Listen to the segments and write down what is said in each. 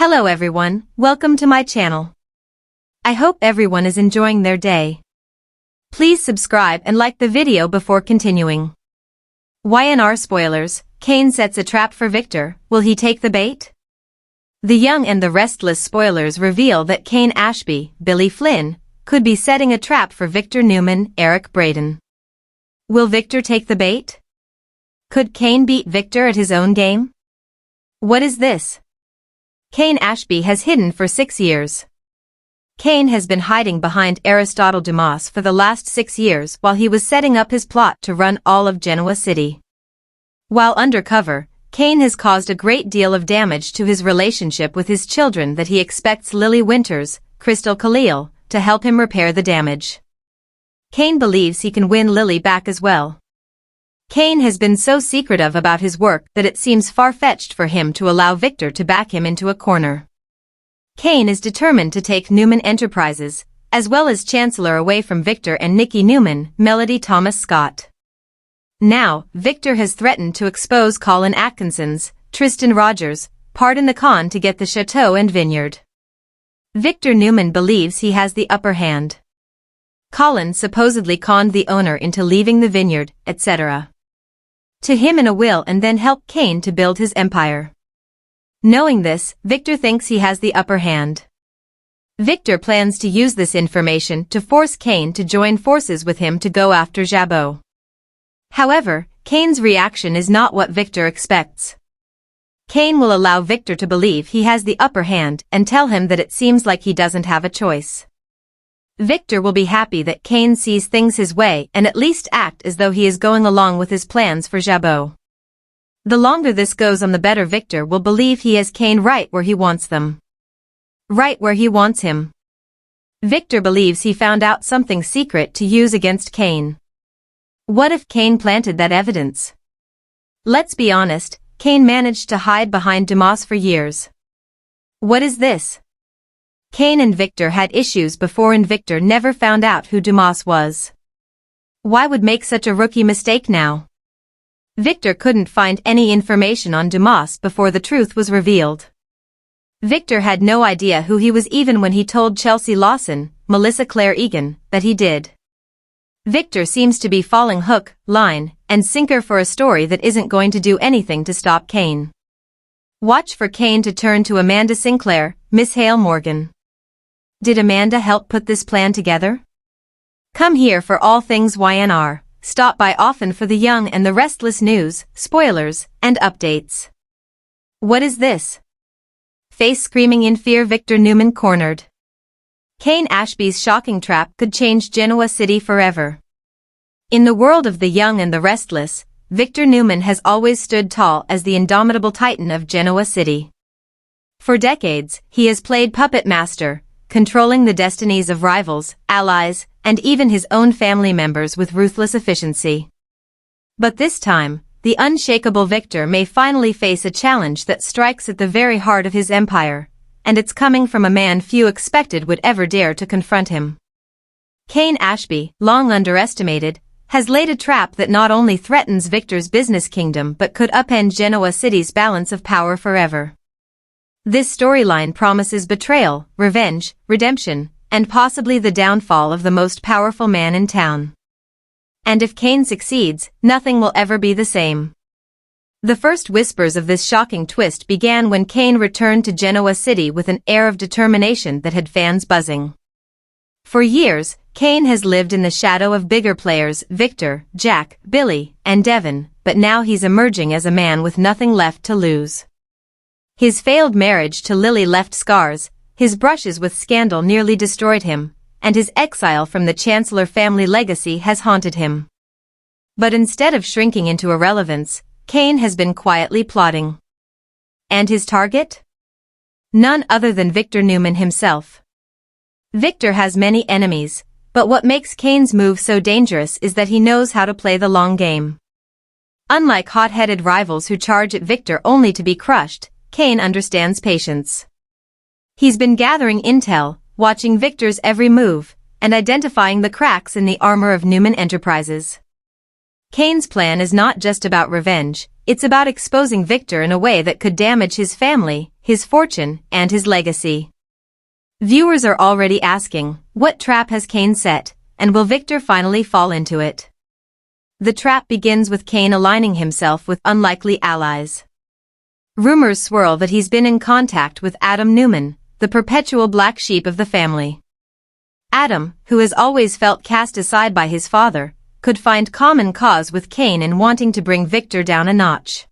Hello everyone, welcome to my channel. I hope everyone is enjoying their day. Please subscribe and like the video before continuing. Y&R spoilers, Kane sets a trap for Victor, will he take the bait? The Young and the Restless spoilers reveal that Kane Ashby, Billy Flynn, could be setting a trap for Victor Newman, Eric Braeden. Will Victor take the bait? Could Kane beat Victor at his own game? What is this? Kane Ashby has hidden for 6 years. Kane has been hiding behind Aristotle Dumas for the last 6 years while he was setting up his plot to run all of Genoa City. While undercover, Kane has caused a great deal of damage to his relationship with his children that he expects Lily Winters, Crystal Khalil, to help him repair the damage. Kane believes he can win Lily back as well. Kane has been so secretive about his work that it seems far-fetched for him to allow Victor to back him into a corner. Kane is determined to take Newman Enterprises, as well as Chancellor away from Victor and Nikki Newman, Melody Thomas Scott. Now, Victor has threatened to expose Colin Atkinson's, Tristan Rogers, part in the con to get the chateau and vineyard. Victor Newman believes he has the upper hand. Colin supposedly conned the owner into leaving the vineyard, etc. to him in a will and then helped Kane to build his empire. Knowing this, Victor thinks he has the upper hand. Victor plans to use this information to force Kane to join forces with him to go after Jabot. However, Kane's reaction is not what Victor expects. Kane will allow Victor to believe he has the upper hand and tell him that it seems like he doesn't have a choice. Victor will be happy that Kane sees things his way and at least act as though he is going along with his plans for Jabot. The longer this goes on, the better Victor will believe he has Kane right where he wants them. Right where he wants him. Victor believes he found out something secret to use against Kane. What if Kane planted that evidence? Let's be honest, Kane managed to hide behind Dumas for years. What is this? Kane and Victor had issues before and Victor never found out who Dumas was. Why would make such a rookie mistake now? Victor couldn't find any information on Dumas before the truth was revealed. Victor had no idea who he was even when he told Chelsea Lawson, Melissa Claire Egan, that he did. Victor seems to be falling hook, line, and sinker for a story that isn't going to do anything to stop Kane. Watch for Kane to turn to Amanda Sinclair, Miss Hale Morgan. Did Amanda help put this plan together? Come here for all things Y&R. Stop by often for the Young and the Restless news, spoilers, and updates. What is this? Face screaming in fear, Victor Newman cornered. Kane Ashby's shocking trap could change Genoa City forever. In the world of the Young and the Restless, Victor Newman has always stood tall as the indomitable titan of Genoa City. For decades, he has played puppet master, controlling the destinies of rivals, allies, and even his own family members with ruthless efficiency. But this time, the unshakable Victor may finally face a challenge that strikes at the very heart of his empire, and it's coming from a man few expected would ever dare to confront him. Kane Ashby, long underestimated, has laid a trap that not only threatens Victor's business kingdom but could upend Genoa City's balance of power forever. This storyline promises betrayal, revenge, redemption, and possibly the downfall of the most powerful man in town. And if Kane succeeds, nothing will ever be the same. The first whispers of this shocking twist began when Kane returned to Genoa City with an air of determination that had fans buzzing. For years, Kane has lived in the shadow of bigger players Victor, Jack, Billy, and Devon, but now he's emerging as a man with nothing left to lose. His failed marriage to Lily left scars, his brushes with scandal nearly destroyed him, and his exile from the Chancellor family legacy has haunted him. But instead of shrinking into irrelevance, Kane has been quietly plotting. And his target? None other than Victor Newman himself. Victor has many enemies, but what makes Kane's move so dangerous is that he knows how to play the long game. Unlike hot-headed rivals who charge at Victor only to be crushed, Kane understands patience. He's been gathering intel, watching Victor's every move, and identifying the cracks in the armor of Newman Enterprises. Kane's plan is not just about revenge, it's about exposing Victor in a way that could damage his family, his fortune, and his legacy. Viewers are already asking, what trap has Cain set, and will Victor finally fall into it? The trap begins with Cain aligning himself with unlikely allies. Rumors swirl that he's been in contact with Adam Newman, the perpetual black sheep of the family. Adam, who has always felt cast aside by his father, could find common cause with Cain in wanting to bring Victor down a notch.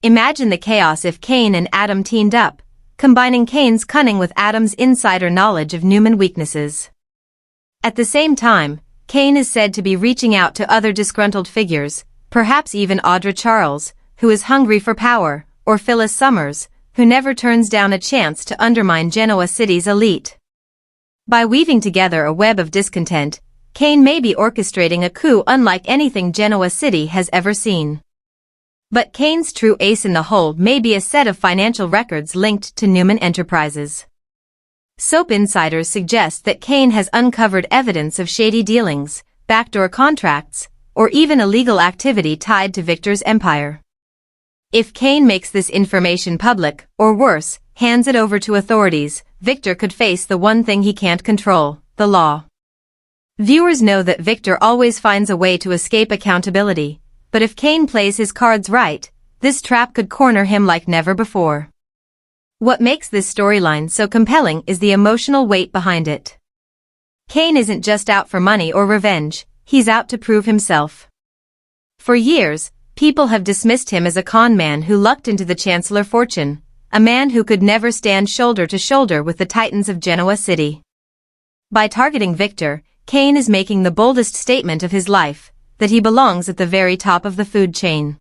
Imagine the chaos if Cain and Adam teamed up, combining Cain's cunning with Adam's insider knowledge of Newman weaknesses. At the same time, Cain is said to be reaching out to other disgruntled figures, perhaps even Audra Charles, who is hungry for power, or Phyllis Summers, who never turns down a chance to undermine Genoa City's elite. By weaving together a web of discontent, Cain may be orchestrating a coup unlike anything Genoa City has ever seen. But Cain's true ace in the hole may be a set of financial records linked to Newman Enterprises. Soap insiders suggest that Cain has uncovered evidence of shady dealings, backdoor contracts, or even illegal activity tied to Victor's empire. If Cain makes this information public, or worse, hands it over to authorities, Victor could face the one thing he can't control, the law. Viewers know that Victor always finds a way to escape accountability, but if Cain plays his cards right, this trap could corner him like never before. What makes this storyline so compelling is the emotional weight behind it. Cain isn't just out for money or revenge, he's out to prove himself. For years, people have dismissed him as a con man who lucked into the Chancellor fortune, a man who could never stand shoulder to shoulder with the titans of Genoa City. By targeting Victor, Cain is making the boldest statement of his life, that he belongs at the very top of the food chain.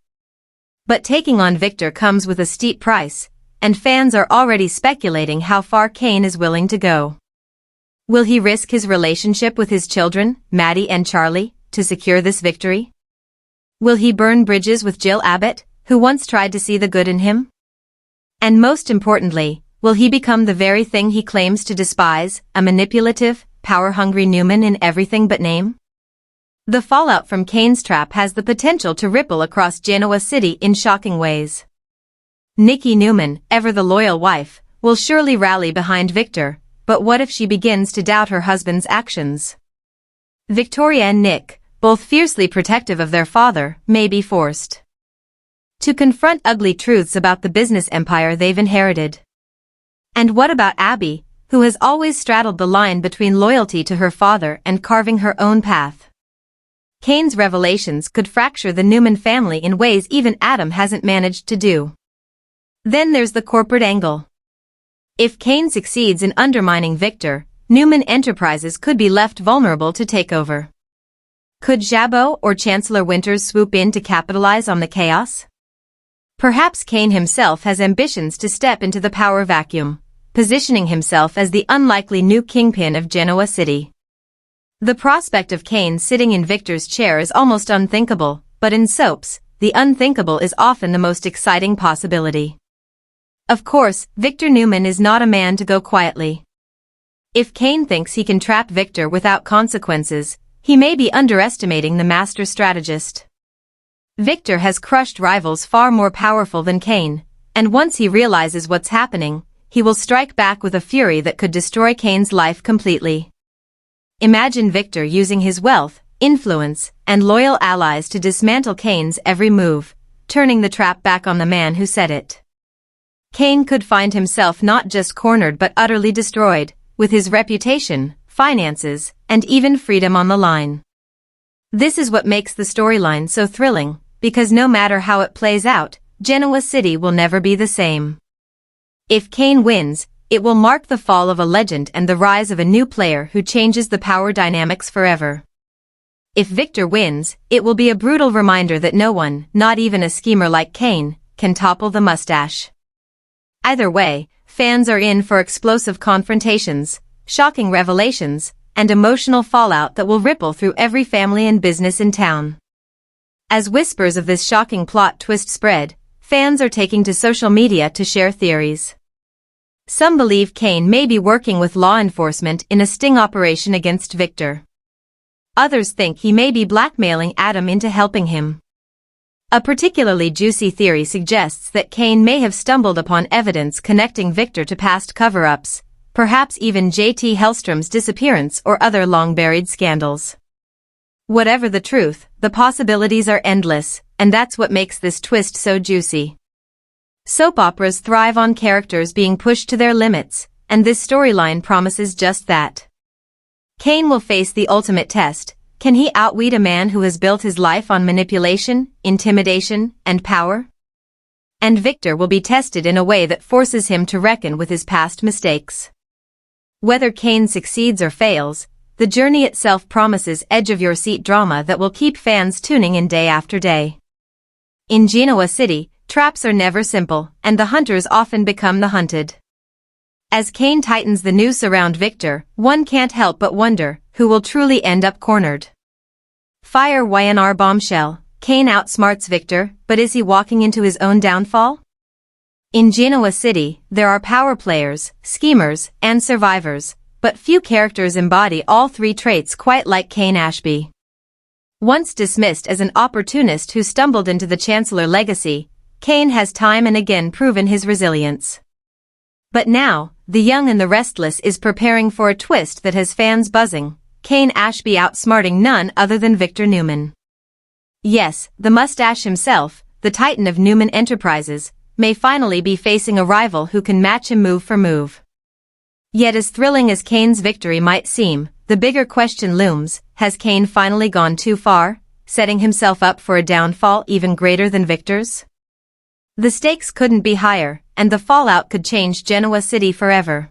But taking on Victor comes with a steep price, and fans are already speculating how far Cain is willing to go. Will he risk his relationship with his children, Maddie and Charlie, to secure this victory? Will he burn bridges with Jill Abbott, who once tried to see the good in him? And most importantly, will he become the very thing he claims to despise, a manipulative, power-hungry Newman in everything but name? The fallout from Cain's trap has the potential to ripple across Genoa City in shocking ways. Nikki Newman, ever the loyal wife, will surely rally behind Victor, but what if she begins to doubt her husband's actions? Victoria and Nick, both fiercely protective of their father, may be forced to confront ugly truths about the business empire they've inherited. And what about Abby, who has always straddled the line between loyalty to her father and carving her own path? Cain's revelations could fracture the Newman family in ways even Adam hasn't managed to do. Then there's the corporate angle. If Cain succeeds in undermining Victor, Newman Enterprises could be left vulnerable to takeover. Could Jabot or Chancellor Winters swoop in to capitalize on the chaos? Perhaps Cain himself has ambitions to step into the power vacuum, positioning himself as the unlikely new kingpin of Genoa City. The prospect of Cain sitting in Victor's chair is almost unthinkable, but in soaps, the unthinkable is often the most exciting possibility. Of course, Victor Newman is not a man to go quietly. If Cain thinks he can trap Victor without consequences, he may be underestimating the master strategist. Victor has crushed rivals far more powerful than Cain, and once he realizes what's happening, he will strike back with a fury that could destroy Cain's life completely. Imagine Victor using his wealth, influence, and loyal allies to dismantle Cain's every move, turning the trap back on the man who set it. Cain could find himself not just cornered but utterly destroyed, with his reputation, finances, and even freedom on the line. This is what makes the storyline so thrilling, because no matter how it plays out, Genoa City will never be the same. If Cain wins, it will mark the fall of a legend and the rise of a new player who changes the power dynamics forever. If Victor wins, it will be a brutal reminder that no one, not even a schemer like Cain, can topple the mustache. Either way, fans are in for explosive confrontations, shocking revelations, and emotional fallout that will ripple through every family and business in town. As whispers of this shocking plot twist spread, fans are taking to social media to share theories. Some believe Cain may be working with law enforcement in a sting operation against Victor. Others think he may be blackmailing Adam into helping him. A particularly juicy theory suggests that Kane may have stumbled upon evidence connecting Victor to past cover-ups, perhaps even J.T. Hellstrom's disappearance or other long-buried scandals. Whatever the truth, the possibilities are endless, and that's what makes this twist so juicy. Soap operas thrive on characters being pushed to their limits, and this storyline promises just that. Kane will face the ultimate test. Can he outwit a man who has built his life on manipulation, intimidation, and power? And Victor will be tested in a way that forces him to reckon with his past mistakes. Whether Kane succeeds or fails, the journey itself promises edge-of-your-seat drama that will keep fans tuning in day after day. In Genoa City, traps are never simple, and the hunters often become the hunted. As Kane tightens the noose around Victor, one can't help but wonder who will truly end up cornered. Fire Y&R bombshell. Kane outsmarts Victor, but is he walking into his own downfall? In Genoa City, there are power players, schemers, and survivors, but few characters embody all three traits quite like Kane Ashby. Once dismissed as an opportunist who stumbled into the Chancellor legacy, Kane has time and again proven his resilience. But now, the young and the restless is preparing for a twist that has fans buzzing, Kane Ashby outsmarting none other than Victor Newman. Yes, the mustache himself, the titan of Newman Enterprises, may finally be facing a rival who can match him move for move. Yet as thrilling as Kane's victory might seem, the bigger question looms, has Kane finally gone too far, setting himself up for a downfall even greater than Victor's? The stakes couldn't be higher, and the fallout could change Genoa City forever.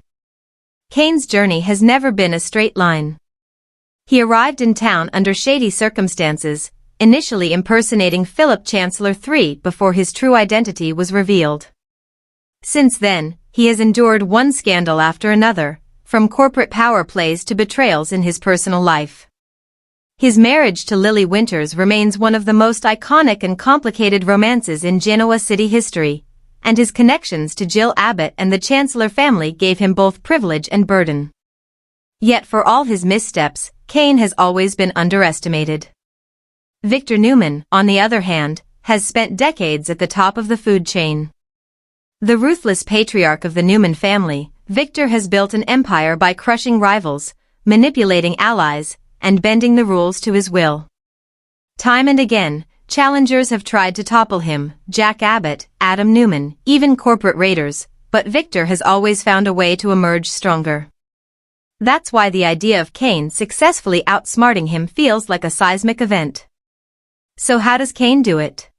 Kane's journey has never been a straight line. He arrived in town under shady circumstances, initially impersonating Philip Chancellor III before his true identity was revealed. Since then, he has endured one scandal after another, from corporate power plays to betrayals in his personal life. His marriage to Lily Winters remains one of the most iconic and complicated romances in Genoa City history, and his connections to Jill Abbott and the Chancellor family gave him both privilege and burden. Yet for all his missteps, Kane has always been underestimated. Victor Newman, on the other hand, has spent decades at the top of the food chain. The ruthless patriarch of the Newman family, Victor has built an empire by crushing rivals, manipulating allies, and bending the rules to his will. Time and again, challengers have tried to topple him, Jack Abbott, Adam Newman, even corporate raiders, but Victor has always found a way to emerge stronger. That's why the idea of Kane successfully outsmarting him feels like a seismic event. So how does Kane do it?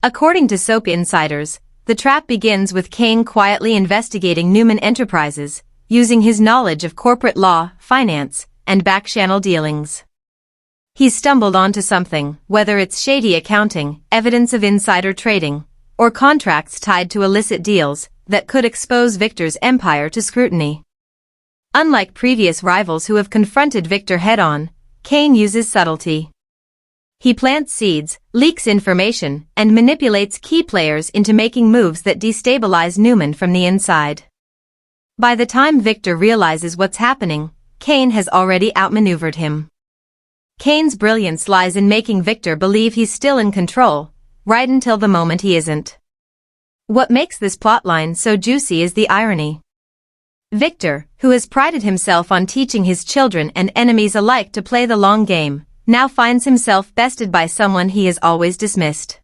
According to soap insiders, the trap begins with Kane quietly investigating Newman Enterprises, using his knowledge of corporate law, finance, and back-channel dealings. He's stumbled onto something, whether it's shady accounting, evidence of insider trading, or contracts tied to illicit deals, that could expose Victor's empire to scrutiny. Unlike previous rivals who have confronted Victor head-on, Kane uses subtlety. He plants seeds, leaks information, and manipulates key players into making moves that destabilize Newman from the inside. By the time Victor realizes what's happening, Kane has already outmaneuvered him. Kane's brilliance lies in making Victor believe he's still in control, right until the moment he isn't. What makes this plotline so juicy is the irony. Victor, who has prided himself on teaching his children and enemies alike to play the long game, now finds himself bested by someone he has always dismissed.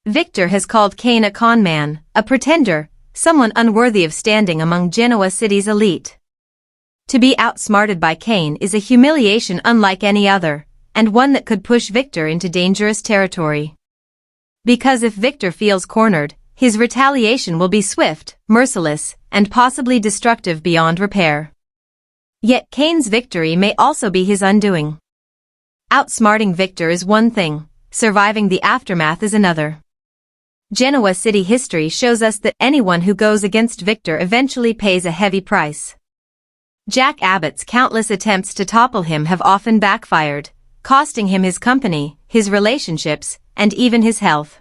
Victor has called Kane a con man, a pretender, someone unworthy of standing among Genoa City's elite. To be outsmarted by Kane is a humiliation unlike any other, and one that could push Victor into dangerous territory. Because if Victor feels cornered, his retaliation will be swift, merciless, and possibly destructive beyond repair. Yet Kane's victory may also be his undoing. Outsmarting Victor is one thing, surviving the aftermath is another. Genoa City history shows us that anyone who goes against Victor eventually pays a heavy price. Jack Abbott's countless attempts to topple him have often backfired, costing him his company, his relationships, and even his health.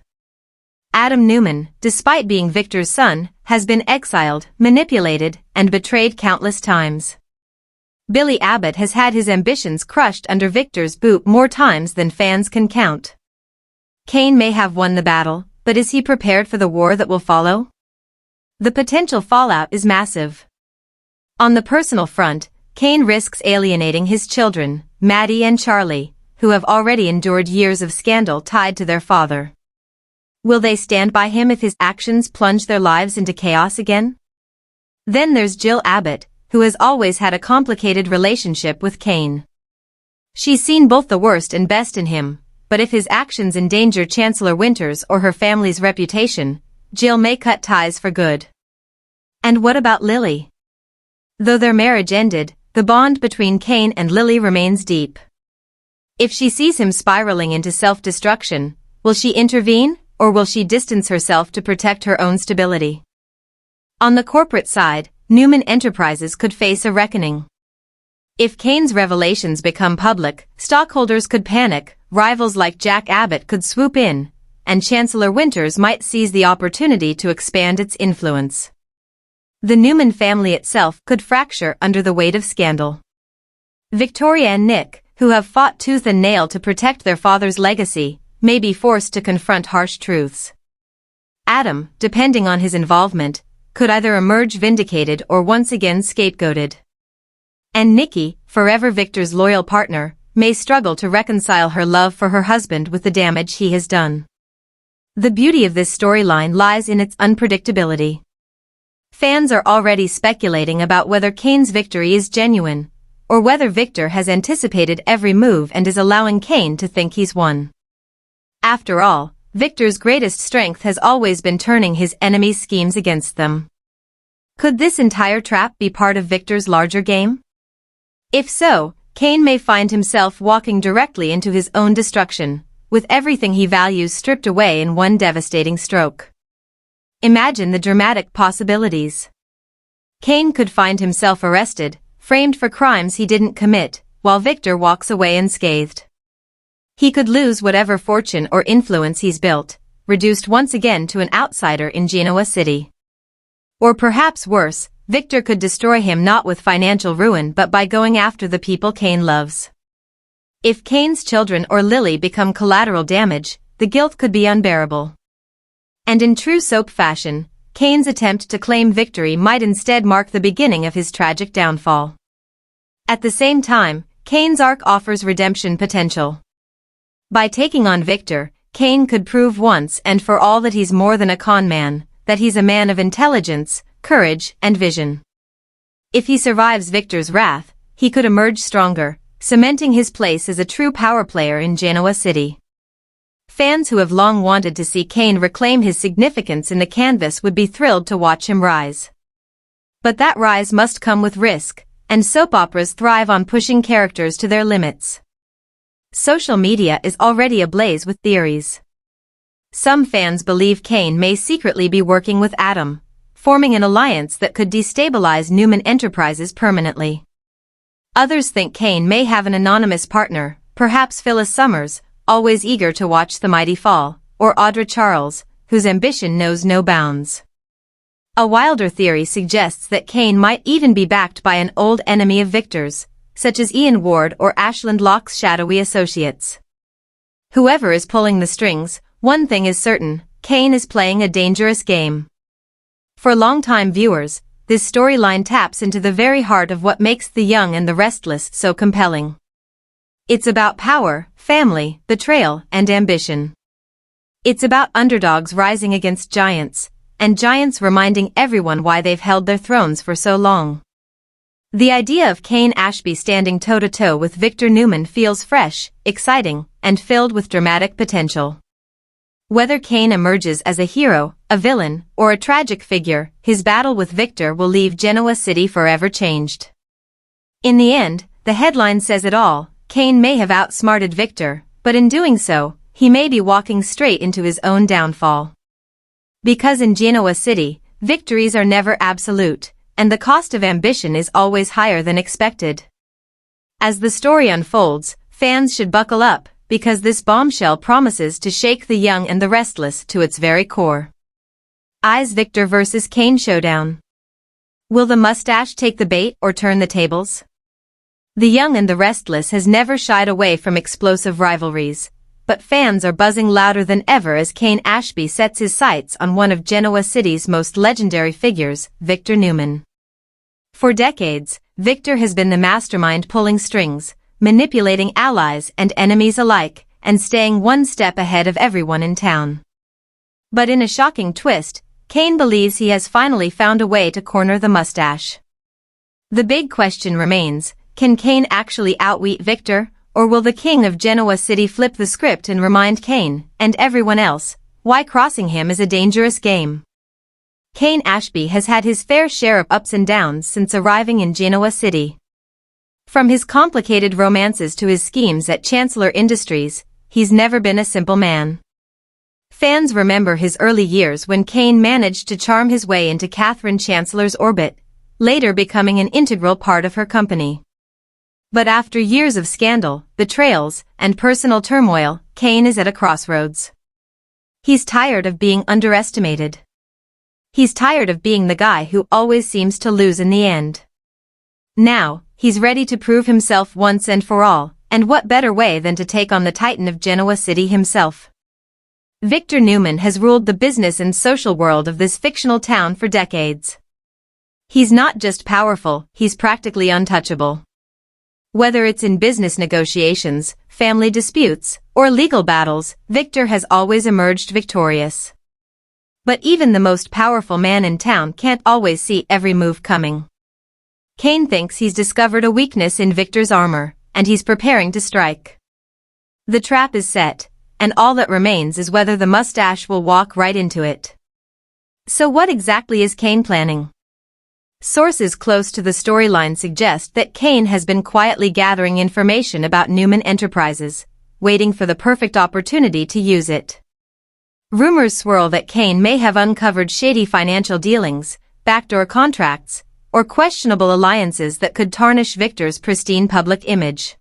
Adam Newman, despite being Victor's son, has been exiled, manipulated, and betrayed countless times. Billy Abbott has had his ambitions crushed under Victor's boot more times than fans can count. Kane may have won the battle, but is he prepared for the war that will follow? The potential fallout is massive. On the personal front, Kane risks alienating his children, Maddie and Charlie, who have already endured years of scandal tied to their father. Will they stand by him if his actions plunge their lives into chaos again? Then there's Jill Abbott, who has always had a complicated relationship with Kane. She's seen both the worst and best in him, but if his actions endanger Chancellor Winters or her family's reputation, Jill may cut ties for good. And what about Lily? Though their marriage ended, the bond between Kane and Lily remains deep. If she sees him spiraling into self-destruction, will she intervene, or will she distance herself to protect her own stability? On the corporate side, Newman Enterprises could face a reckoning. If Kane's revelations become public, stockholders could panic, rivals like Jack Abbott could swoop in, and Chancellor Winters might seize the opportunity to expand its influence. The Newman family itself could fracture under the weight of scandal. Victoria and Nick, who have fought tooth and nail to protect their father's legacy, may be forced to confront harsh truths. Adam, depending on his involvement, could either emerge vindicated or once again scapegoated. And Nikki, forever Victor's loyal partner, may struggle to reconcile her love for her husband with the damage he has done. The beauty of this storyline lies in its unpredictability. Fans are already speculating about whether Kane's victory is genuine, or whether Victor has anticipated every move and is allowing Kane to think he's won. After all, Victor's greatest strength has always been turning his enemies' schemes against them. Could this entire trap be part of Victor's larger game? If so, Kane may find himself walking directly into his own destruction, with everything he values stripped away in one devastating stroke. Imagine the dramatic possibilities. Kane could find himself arrested, framed for crimes he didn't commit, while Victor walks away unscathed. He could lose whatever fortune or influence he's built, reduced once again to an outsider in Genoa City. Or perhaps worse, Victor could destroy him not with financial ruin but by going after the people Kane loves. If Kane's children or Lily become collateral damage, the guilt could be unbearable. And in true soap fashion, Kane's attempt to claim victory might instead mark the beginning of his tragic downfall. At the same time, Kane's arc offers redemption potential. By taking on Victor, Kane could prove once and for all that he's more than a con man, that he's a man of intelligence, courage, and vision. If he survives Victor's wrath, he could emerge stronger, cementing his place as a true power player in Genoa City. Fans who have long wanted to see Kane reclaim his significance in the canvas would be thrilled to watch him rise. But that rise must come with risk, and soap operas thrive on pushing characters to their limits. Social media is already ablaze with theories. Some fans believe Kane may secretly be working with Adam, forming an alliance that could destabilize Newman Enterprises permanently. Others think Kane may have an anonymous partner, perhaps Phyllis Summers, always eager to watch the mighty fall, or Audra Charles, whose ambition knows no bounds. A wilder theory suggests that Kane might even be backed by an old enemy of Victor's, such as Ian Ward or Ashland Locke's shadowy associates. Whoever is pulling the strings, one thing is certain, Kane is playing a dangerous game. For longtime viewers, this storyline taps into the very heart of what makes The Young and the Restless so compelling. It's about power, family, betrayal, and ambition. It's about underdogs rising against giants, and giants reminding everyone why they've held their thrones for so long. The idea of Kane Ashby standing toe-to-toe with Victor Newman feels fresh, exciting, and filled with dramatic potential. Whether Kane emerges as a hero, a villain, or a tragic figure, his battle with Victor will leave Genoa City forever changed. In the end, the headline says it all. Kane may have outsmarted Victor, but in doing so, he may be walking straight into his own downfall. Because in Genoa City, victories are never absolute, and the cost of ambition is always higher than expected. As the story unfolds, fans should buckle up, because this bombshell promises to shake The Young and the Restless to its very core. Eyes Victor vs. Kane showdown. Will the mustache take the bait or turn the tables? The Young and the Restless has never shied away from explosive rivalries, but fans are buzzing louder than ever as Kane Ashby sets his sights on one of Genoa City's most legendary figures, Victor Newman. For decades, Victor has been the mastermind pulling strings, manipulating allies and enemies alike, and staying one step ahead of everyone in town. But in a shocking twist, Kane believes he has finally found a way to corner the mustache. The big question remains, can Kane actually outwit Victor, or will the king of Genoa City flip the script and remind Kane, and everyone else, why crossing him is a dangerous game? Kane Ashby has had his fair share of ups and downs since arriving in Genoa City. From his complicated romances to his schemes at Chancellor Industries, he's never been a simple man. Fans remember his early years when Kane managed to charm his way into Catherine Chancellor's orbit, later becoming an integral part of her company. But after years of scandal, betrayals, and personal turmoil, Kane is at a crossroads. He's tired of being underestimated. He's tired of being the guy who always seems to lose in the end. Now, he's ready to prove himself once and for all, and what better way than to take on the titan of Genoa City himself? Victor Newman has ruled the business and social world of this fictional town for decades. He's not just powerful, he's practically untouchable. Whether it's in business negotiations, family disputes, or legal battles, Victor has always emerged victorious. But even the most powerful man in town can't always see every move coming. Kane thinks he's discovered a weakness in Victor's armor, and he's preparing to strike. The trap is set, and all that remains is whether the mustache will walk right into it. So what exactly is Kane planning? Sources close to the storyline suggest that Kane has been quietly gathering information about Newman Enterprises, waiting for the perfect opportunity to use it. Rumors swirl that Kane may have uncovered shady financial dealings, backdoor contracts, or questionable alliances that could tarnish Victor's pristine public image.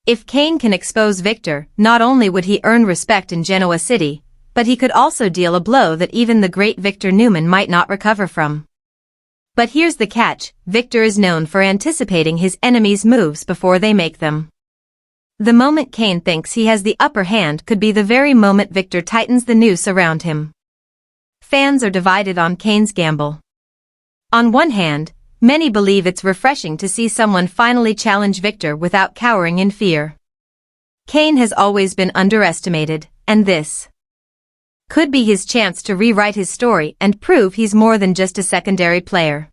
If Kane can expose Victor, not only would he earn respect in Genoa City, but he could also deal a blow that even the great Victor Newman might not recover from. But here's the catch, Victor is known for anticipating his enemies' moves before they make them. The moment Kane thinks he has the upper hand could be the very moment Victor tightens the noose around him. Fans are divided on Kane's gamble. On one hand, many believe it's refreshing to see someone finally challenge Victor without cowering in fear. Kane has always been underestimated, and this could be his chance to rewrite his story and prove he's more than just a secondary player.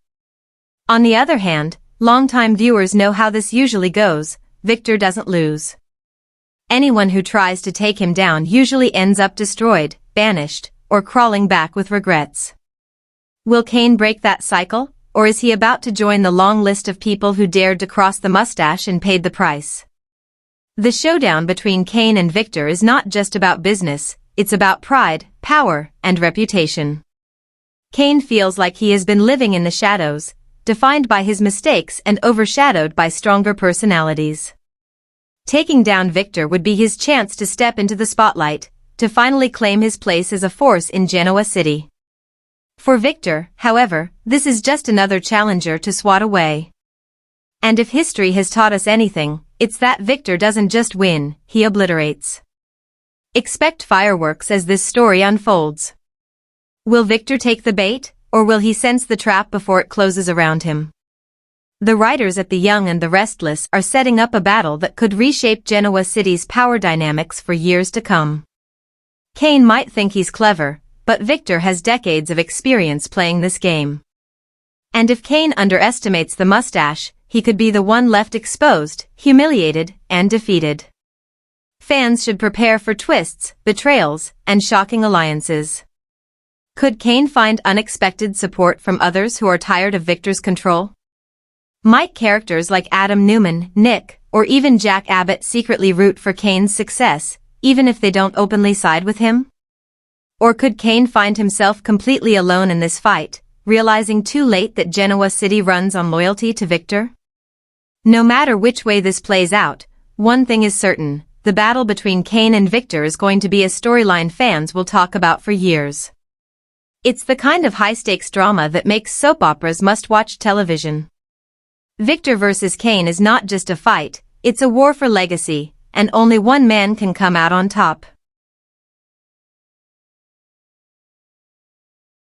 On the other hand, longtime viewers know how this usually goes, Victor doesn't lose. Anyone who tries to take him down usually ends up destroyed, banished, or crawling back with regrets. Will Kane break that cycle, or is he about to join the long list of people who dared to cross the mustache and paid the price? The showdown between Kane and Victor is not just about business, it's about pride, power, and reputation. Kane feels like he has been living in the shadows, defined by his mistakes and overshadowed by stronger personalities. Taking down Victor would be his chance to step into the spotlight, to finally claim his place as a force in Genoa City. For Victor, however, this is just another challenger to swat away. And if history has taught us anything, it's that Victor doesn't just win, he obliterates. Expect fireworks as this story unfolds. Will Victor take the bait, or will he sense the trap before it closes around him? The writers at the Young and the Restless are setting up a battle that could reshape Genoa City's power dynamics for years to come. Kane might think he's clever, but Victor has decades of experience playing this game. And if Kane underestimates the mustache, he could be the one left exposed, humiliated, and defeated. Fans should prepare for twists, betrayals, and shocking alliances. Could Kane find unexpected support from others who are tired of Victor's control? Might characters like Adam Newman, Nick, or even Jack Abbott secretly root for Kane's success, even if they don't openly side with him? Or could Kane find himself completely alone in this fight, realizing too late that Genoa City runs on loyalty to Victor? No matter which way this plays out, one thing is certain, the battle between Kane and Victor is going to be a storyline fans will talk about for years. It's the kind of high-stakes drama that makes soap operas must-watch television. Victor versus Kane is not just a fight, it's a war for legacy, and only one man can come out on top.